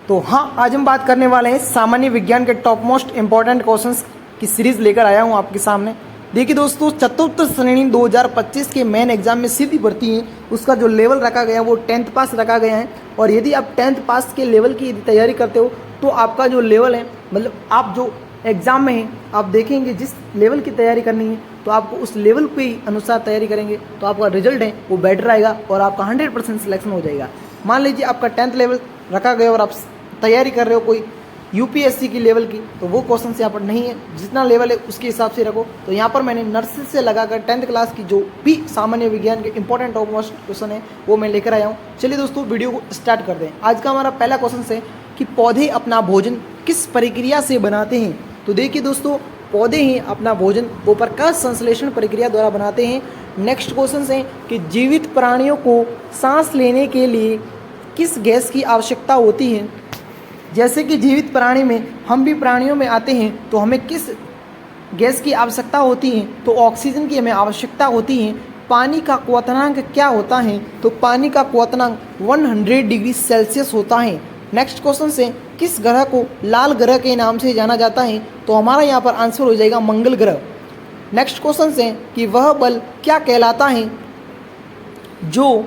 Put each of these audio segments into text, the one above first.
तो हाँ, आज हम बात करने वाले हैं सामान्य विज्ञान के टॉप मोस्ट इंपॉर्टेंट क्वेश्चंस की सीरीज लेकर आया हूँ आपके सामने। देखिए दोस्तों, चतुर्थ श्रेणी 2025 के मेन एग्जाम में सीधी भर्ती है, उसका जो लेवल रखा गया है वो 10th पास रखा गया है। और यदि आप 10th पास के लेवल की तैयारी करते हो तो आपका जो लेवल है, मतलब आप जो एग्ज़ाम में हैं, आप देखेंगे जिस लेवल की तैयारी करनी है तो आपको उस लेवल के अनुसार तैयारी करेंगे तो आपका रिजल्ट है वो बेटर आएगा और आपका 100% सिलेक्शन हो जाएगा। मान लीजिए आपका 10th लेवल रखा गया और आप तैयारी कर रहे हो कोई यूपीएससी की लेवल की, तो वो क्वेश्चन यहाँ पर नहीं है, जितना लेवल है उसके हिसाब से रखो। तो यहाँ पर मैंने नर्सरी से लगाकर 10th क्लास की जो भी सामान्य विज्ञान के इंपॉर्टेंट टॉप मोस्ट क्वेश्चन है वो मैं लेकर आया हूँ। चलिए दोस्तों, वीडियो को स्टार्ट कर दें। आज का हमारा पहला क्वेश्चन है कि पौधे अपना भोजन किस प्रक्रिया से बनाते हैं। तो देखिए दोस्तों, पौधे ही अपना भोजन वो प्रकाश संश्लेषण प्रक्रिया द्वारा बनाते हैं। नेक्स्ट क्वेश्चन है कि जीवित प्राणियों को सांस लेने के लिए किस गैस की आवश्यकता होती है। जैसे कि जीवित प्राणी में हम भी प्राणियों में आते हैं तो हमें किस गैस की आवश्यकता होती है, तो ऑक्सीजन की हमें आवश्यकता होती है। पानी का क्वथनांक क्या होता है, तो पानी का क्वथनांक 100 डिग्री सेल्सियस होता है। नेक्स्ट क्वेश्चन से किस ग्रह को लाल ग्रह के नाम से जाना जाता है, तो हमारा यहाँ पर आंसर हो जाएगा मंगल ग्रह। नेक्स्ट क्वेश्चन से कि वह बल क्या कहलाता है जो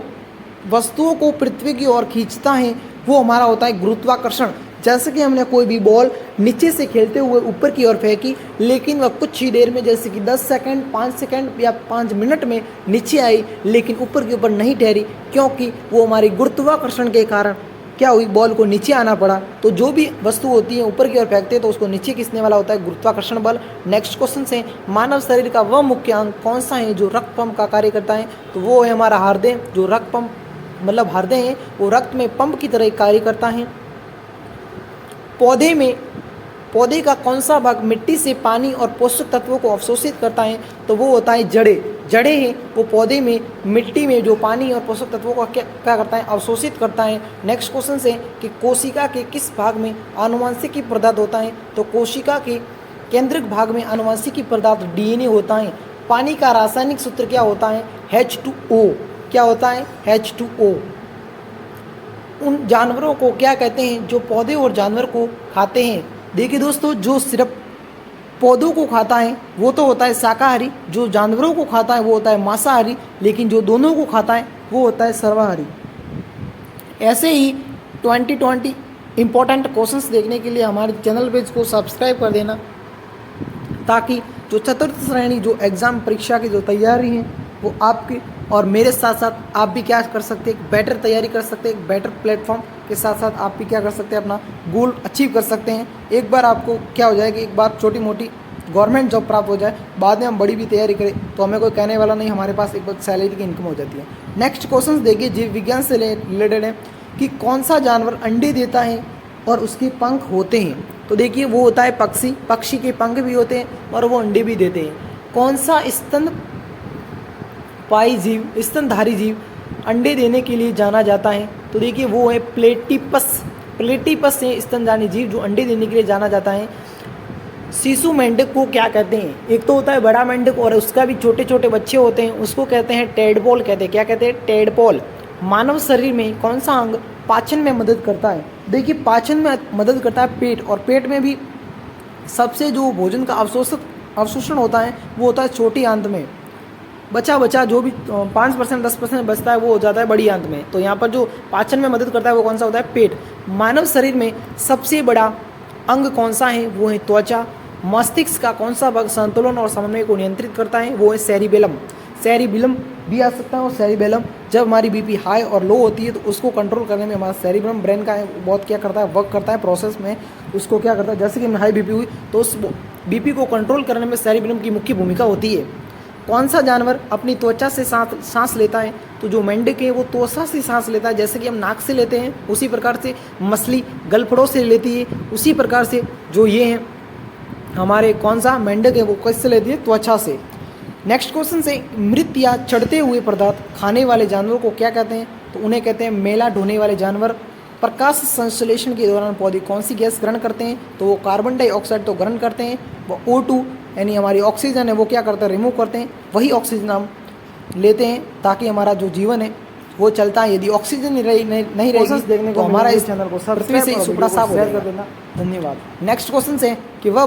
वस्तुओं को पृथ्वी की ओर खींचता है, वो हमारा होता है गुरुत्वाकर्षण। जैसे कि हमने कोई भी बॉल नीचे से खेलते हुए ऊपर की ओर फेंकी, लेकिन वह कुछ ही देर में, जैसे कि 10 सेकंड, 5 सेकंड या 5 मिनट में नीचे आई, लेकिन ऊपर के ऊपर नहीं ठहरी, क्योंकि वो हमारी गुरुत्वाकर्षण के कारण क्या हुई, बॉल को नीचे आना पड़ा। तो जो भी वस्तु होती है ऊपर की ओर फेंकते हैं तो उसको नीचे खींचने वाला होता है गुरुत्वाकर्षण बल। नेक्स्ट क्वेश्चन से मानव शरीर का वह मुख्य अंग कौन सा है जो रक्त पंप का कार्य करता है, तो वो है हमारा हृदय। जो रक्त पंप मतलब हृदय है वो रक्त में पंप की तरह कार्य करता है। पौधे का कौन सा भाग मिट्टी से पानी और पोषक तत्वों को अवशोषित करता है, तो वो होता है जड़ें हैं वो पौधे में मिट्टी में जो पानी और पोषक तत्वों का क्या करता है, अवशोषित करता है। नेक्स्ट क्वेश्चन है कि कोशिका के किस भाग में आनुवंशिकी पदार्थ होता है, तो कोशिका के केंद्रिक भाग में आनुवंशिकी पदार्थ डीएनए होता है। पानी का रासायनिक सूत्र क्या होता है, H2O। क्या होता है, H2O। उन जानवरों को क्या कहते हैं जो पौधे और जानवर को खाते हैं। देखिए दोस्तों, जो सिर्फ पौधों को खाता है वो तो होता है शाकाहारी, जो जानवरों को खाता है वो होता है मांसाहारी, लेकिन जो दोनों को खाता है वो होता है सर्वाहारी। ऐसे ही 2020 इंपॉर्टेंट क्वेश्चंस देखने के लिए हमारे चैनल पेज को सब्सक्राइब कर देना, ताकि जो चतुर्थ श्रेणी जो एग्ज़ाम परीक्षा की जो तैयारी है वो आपकी और मेरे साथ साथ आप भी क्या कर सकते हैं, बेटर तैयारी कर सकते हैं। बेटर प्लेटफॉर्म के साथ साथ आप भी क्या कर सकते हैं, अपना गोल अचीव कर सकते हैं। एक बार आपको क्या हो जाएगी, एक बार छोटी मोटी गवर्नमेंट जॉब प्राप्त हो जाए, बाद में हम बड़ी भी तैयारी करें तो हमें कोई कहने वाला नहीं, हमारे पास एक बार सैलरी की इनकम हो जाती है। नेक्स्ट क्वेश्चन देखिए, जीव विज्ञान से रिलेटेड है कि कौन सा जानवर अंडे देता है और उसके पंख होते हैं। तो देखिए वो होता है पक्षी। पक्षी के पंख भी होते हैं और वो अंडे भी देते हैं। कौन सा स्तनधारी जीव अंडे देने के लिए जाना जाता है, तो देखिए वो है प्लेटिपस है स्तनधारी जीव जो अंडे देने के लिए जाना जाता है। शिशु मेंढक को क्या कहते हैं, एक तो होता है बड़ा मेंढक और उसका भी छोटे छोटे बच्चे होते हैं, उसको कहते हैं टेडपोल कहते हैं। क्या कहते हैं, टेडपोल। मानव शरीर में कौन सा अंग पाचन में मदद करता है, देखिए पाचन में मदद करता है पेट, और पेट में भी सबसे जो भोजन का अवशोषण होता है वो होता है छोटी आंत में। बचा जो भी 5% 10% बचता है वो हो जाता है बड़ी आंत में। तो यहाँ पर जो पाचन में मदद करता है वो कौन सा होता है, पेट। मानव शरीर में सबसे बड़ा अंग कौन सा है, वो है त्वचा। मस्तिष्क का कौन सा भाग संतुलन और समन्वय को नियंत्रित करता है, वो है सेरिबेलम भी आ सकता है। और सेरिबेलम जब हमारी बीपी हाई और लो होती है तो उसको कंट्रोल करने में हमारा सेरिबेलम ब्रेन का है बहुत क्या करता है, वर्क करता है प्रोसेस में। उसको क्या करता है, जैसे कि हाई बीपी हुई तो उस बीपी को कंट्रोल करने में सेरिबेलम की मुख्य भूमिका होती है। कौन सा जानवर अपनी त्वचा से सांस लेता है, तो जो मेंढक है वो त्वचा से सांस लेता है। जैसे कि हम नाक से लेते हैं उसी प्रकार से मछली गलफड़ों से लेती है, उसी प्रकार से जो ये हैं हमारे कौन सा मेंढक है वो किससे लेती है, त्वचा से। नेक्स्ट क्वेश्चन से मृत या चढ़ते हुए पदार्थ खाने वाले जानवरों को क्या कहते हैं, तो उन्हें कहते हैं मेला ढोने वाले जानवर। प्रकाश संश्लेषण के दौरान पौधे कौन सी गैस ग्रहण करते हैं, तो वो कार्बन डाइऑक्साइड तो ग्रहण करते हैं, वो O2 यानी हमारी ऑक्सीजन है वो क्या करते हैं, रिमूव करते हैं। वही ऑक्सीजन हम लेते हैं ताकि हमारा जो जीवन है वो चलता है। यदि ऑक्सीजन नहीं रहेगी देखने तो को हमारा इस चैनल को पृथ्वी से सब्सक्राइब सुपड़ा साफ हो शेयर कर जाएगा। देना। धन्यवाद। नेक्स्ट क्वेश्चन है कि वह